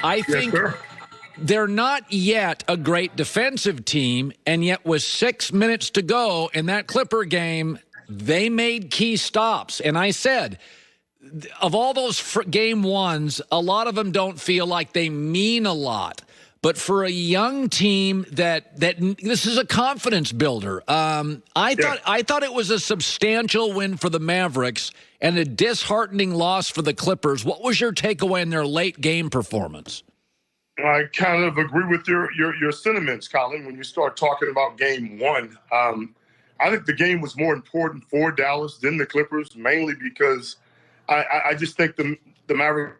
I think they're not yet a great defensive team, and yet with 6 minutes to go in that Clipper game, they made key stops. And I said, of all those game ones, a lot of them don't feel like they mean a lot. But for a young team that this is a confidence builder. I thought it was a substantial win for the Mavericks and a disheartening loss for the Clippers. What was your takeaway in their late game performance? I kind of agree with your sentiments, Colin, when you start talking about game one. I think the game was more important for Dallas than the Clippers, mainly because I just think the Mavericks,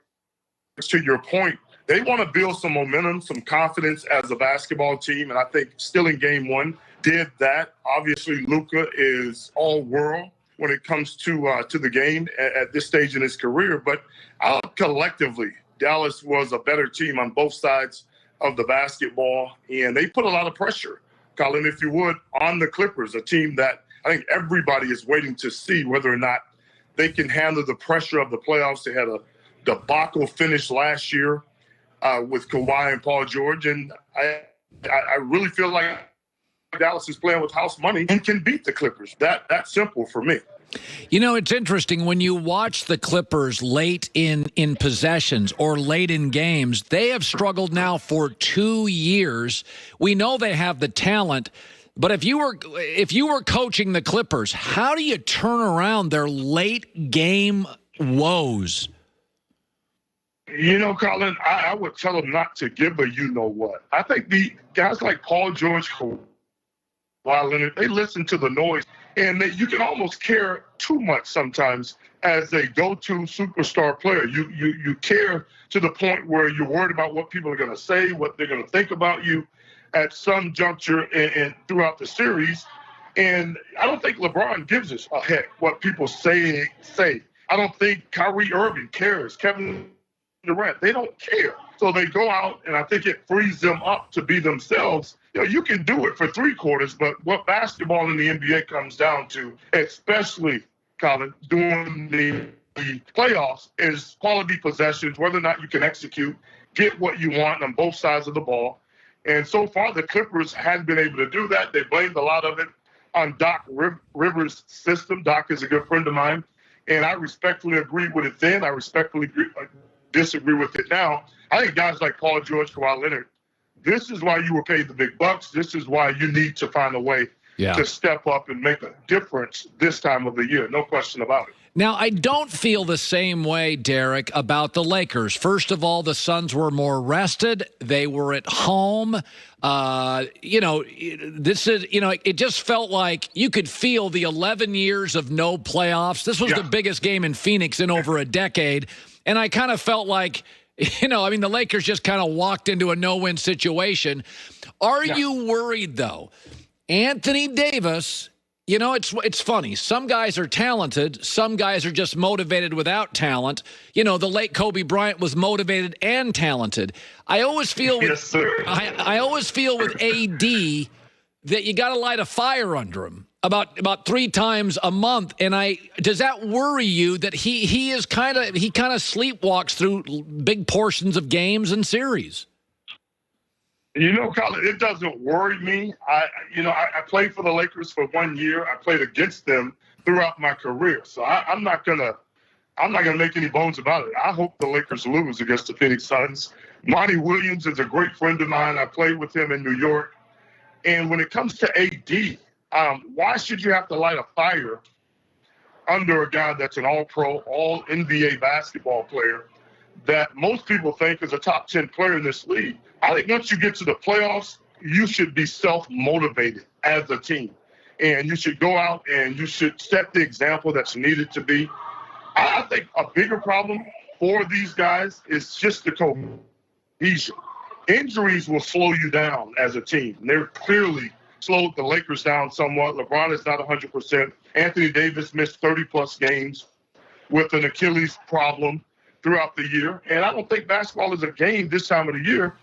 to your point, they want to build some momentum, some confidence as a basketball team, and I think still in game one did that. Obviously, Luka is all world when it comes to the game at this stage in his career, but collectively, Dallas was a better team on both sides of the basketball, and they put a lot of pressure, Colin, if you would, on the Clippers, a team that I think everybody is waiting to see whether or not they can handle the pressure of the playoffs. They had a debacle finish last year with Kawhi and Paul George, and I really feel like Dallas is playing with house money and can beat the Clippers. That's simple for me. You know, it's interesting when you watch the Clippers late in possessions or late in games, they have struggled now for 2 years. We know they have the talent, but if you were coaching the Clippers, how do you turn around their late game woes? You know, Colin, I would tell them not to give a you-know-what. I think the guys like Paul George, Kawhi Leonard, they listen to the noise, and you can almost care too much sometimes as a go-to superstar player. You care to the point where you're worried about what people are going to say, what they're going to think about you at some juncture and throughout the series. And I don't think LeBron gives us a heck what people say. I don't think Kyrie Irving cares. Kevin Durant, they don't care. So they go out, and I think it frees them up to be themselves. You know, you can do it for 3 quarters, but what basketball in the NBA comes down to, especially, Colin, during the playoffs, is quality possessions, whether or not you can execute, get what you want on both sides of the ball. And so far, the Clippers hadn't been able to do that. They blamed a lot of it on Doc Rivers' system. Doc is a good friend of mine, and I respectfully agreed with it then. I respectfully disagree with it now. I think guys like Paul George, Kawhi Leonard, this is why you were paid the big bucks. This is why you need to find a way to step up and make a difference this time of the year. No question about it. Now, I don't feel the same way, Derek, about the Lakers. First of all, the Suns were more rested. They were at home. It just felt like you could feel the 11 years of no playoffs. This was the biggest game in Phoenix in over a decade. And I kind of felt like, the Lakers just kind of walked into a no-win situation. Are you worried, though? Anthony Davis, it's funny. Some guys are talented. Some guys are just motivated without talent. The late Kobe Bryant was motivated and talented. I always feel with I always feel with AD that you got to light a fire under him about 3 times a month. And does that worry you that he kind of sleepwalks through big portions of games and series? Colin, it doesn't worry me. I played for the Lakers for 1 year. I played against them throughout my career. So I'm not gonna make any bones about it. I hope the Lakers lose against the Phoenix Suns. Monty Williams is a great friend of mine. I played with him in New York. And when it comes to AD, why should you have to light a fire under a guy that's an all-pro, all-NBA basketball player that most people think is a top 10 player in this league? I think once you get to the playoffs, you should be self-motivated as a team. And you should go out and you should set the example that's needed to be. I think a bigger problem for these guys is just the cohesion. Injuries will slow you down as a team. And they're clearly slowed the Lakers down somewhat. LeBron is not 100%. Anthony Davis missed 30-plus games with an Achilles problem throughout the year. And I don't think basketball is a game this time of the year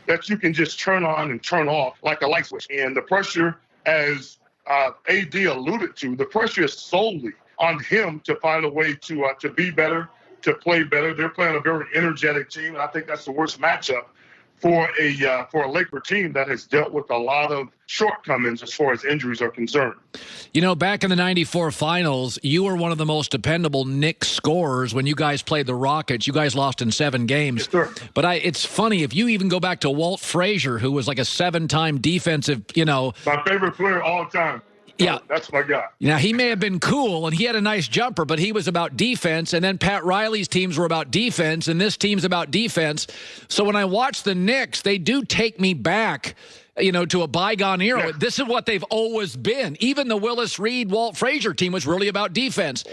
that you can just turn on and turn off like a light switch. And the pressure, as AD alluded to, the pressure is solely on him to find a way to be better, to play better. They're playing a very energetic team, and I think that's the worst matchup for a Laker team that has dealt with a lot of shortcomings as far as injuries are concerned. You know, back in the 94 finals, you were one of the most dependable Knicks scorers when you guys played the Rockets. You guys lost in 7 games. Yes, sir. But it's funny, if you even go back to Walt Frazier, who was like a 7-time defensive, My favorite player all time. Yeah. That's my guy. Now, he may have been cool, and he had a nice jumper, but he was about defense, and then Pat Riley's teams were about defense, and this team's about defense. So when I watch the Knicks, they do take me back, to a bygone era. Yeah. This is what they've always been. Even the Willis Reed, Walt Frazier team was really about defense.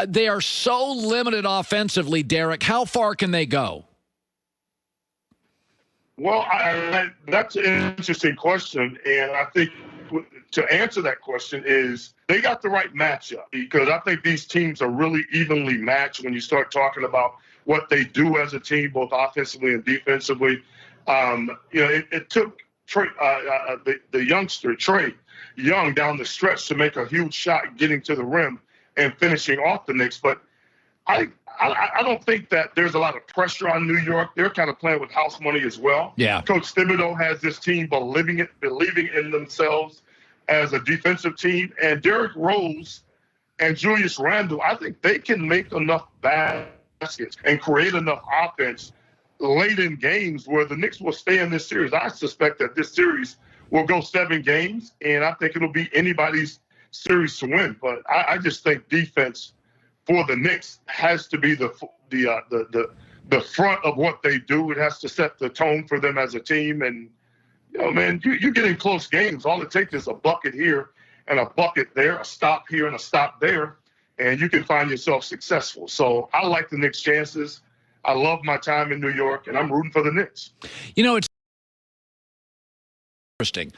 They are so limited offensively, Derek. How far can they go? Well, that's an interesting question, and I think to answer that question is they got the right matchup, because I think these teams are really evenly matched when you start talking about what they do as a team, both offensively and defensively. It took the youngster, Trae Young, down the stretch to make a huge shot getting to the rim and finishing off the Knicks. But I don't think that there's a lot of pressure on New York. They're kind of playing with house money as well. Yeah. Coach Thibodeau has this team believing in themselves as a defensive team. And Derrick Rose and Julius Randle, I think they can make enough baskets and create enough offense late in games where the Knicks will stay in this series. I suspect that this series will go 7 games, and I think it'll be anybody's series to win. But I just think defense for the Knicks has to be the front of what they do. It has to set the tone for them as a team. And, man, you get in close games. All it takes is a bucket here and a bucket there, a stop here and a stop there, and you can find yourself successful. So I like the Knicks' chances. I love my time in New York, and I'm rooting for the Knicks. It's interesting.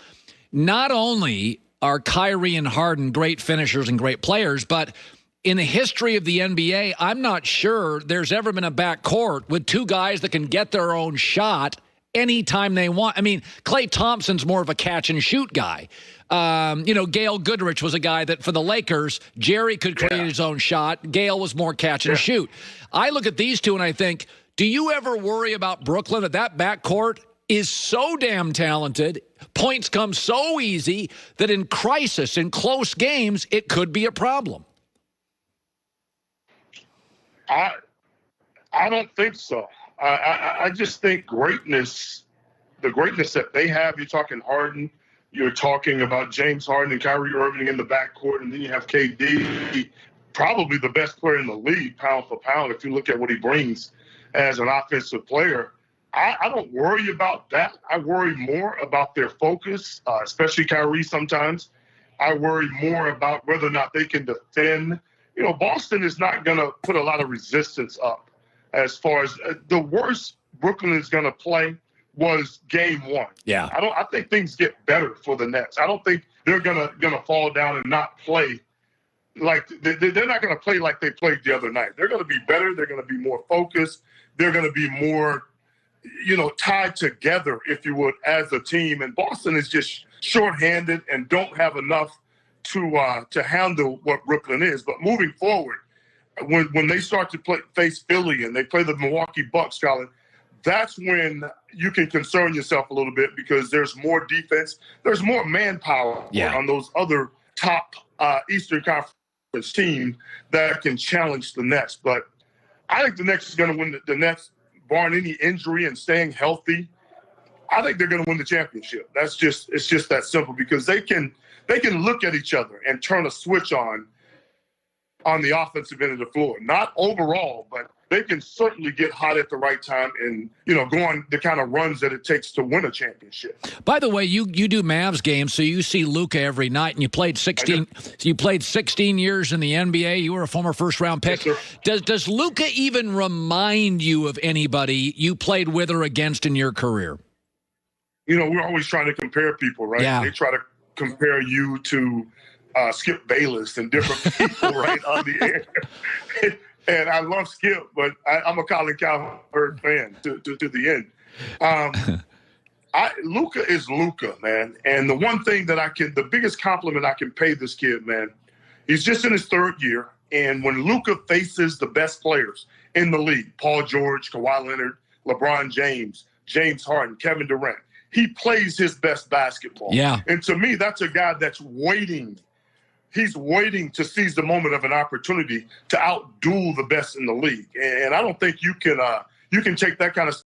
Not only are Kyrie and Harden great finishers and great players, but in the history of the NBA, I'm not sure there's ever been a backcourt with 2 guys that can get their own shot anytime they want. I mean, Klay Thompson's more of a catch-and-shoot guy. Gail Goodrich was a guy that, for the Lakers, Jerry could create his own shot. Gail was more catch-and-shoot. I look at these two and I think, do you ever worry about Brooklyn that backcourt is so damn talented, points come so easy, that in crisis, in close games, it could be a problem? I don't think so. I just think the greatness that they have, you're talking Harden, you're talking about James Harden and Kyrie Irving in the backcourt, and then you have KD, probably the best player in the league, pound for pound, if you look at what he brings as an offensive player. I don't worry about that. I worry more about their focus, especially Kyrie sometimes. I worry more about whether or not they can defend. Boston is not going to put a lot of resistance up. As far as the worst Brooklyn is going to play was game 1. Yeah. I think things get better for the Nets. I don't think they're gonna fall down and not play like they're not going to play like they played the other night. They're going to be better. They're going to be more focused. They're going to be more, tied together, if you would, as a team. And Boston is just shorthanded and don't have enough to handle what Brooklyn is. But moving forward, when they start to face Philly and they play the Milwaukee Bucks, Colin, that's when you can concern yourself a little bit, because there's more defense. There's more manpower on those other top Eastern Conference team that can challenge the Nets. But I think the Nets is going to win the Nets, barring any injury and staying healthy. I think they're going to win the championship. It's just that simple, because they can look at each other and turn a switch on the offensive end of the floor. Not overall, but they can certainly get hot at the right time and, go on the kind of runs that it takes to win a championship. By the way, you do Mavs games, so you see Luka every night, and you played 16 years in the NBA. You were a former first-round pick. Yes, does Luka even remind you of anybody you played with or against in your career? We're always trying to compare people, right? Yeah. They try to compare you to Skip Bayless and different people right on the air. And I love Skip, but I'm a Colin Cowherd fan to the end. Luka is Luka, man. And the one thing the biggest compliment I can pay this kid, man, he's just in his 3rd year. And when Luka faces the best players, in the league. Paul George, Kawhi Leonard, LeBron James, James Harden, Kevin Durant. He plays his best basketball. Yeah. And to me, that's a guy that's waiting. He's waiting to seize the moment of an opportunity to outduel the best in the league. And I don't think you can take that kind of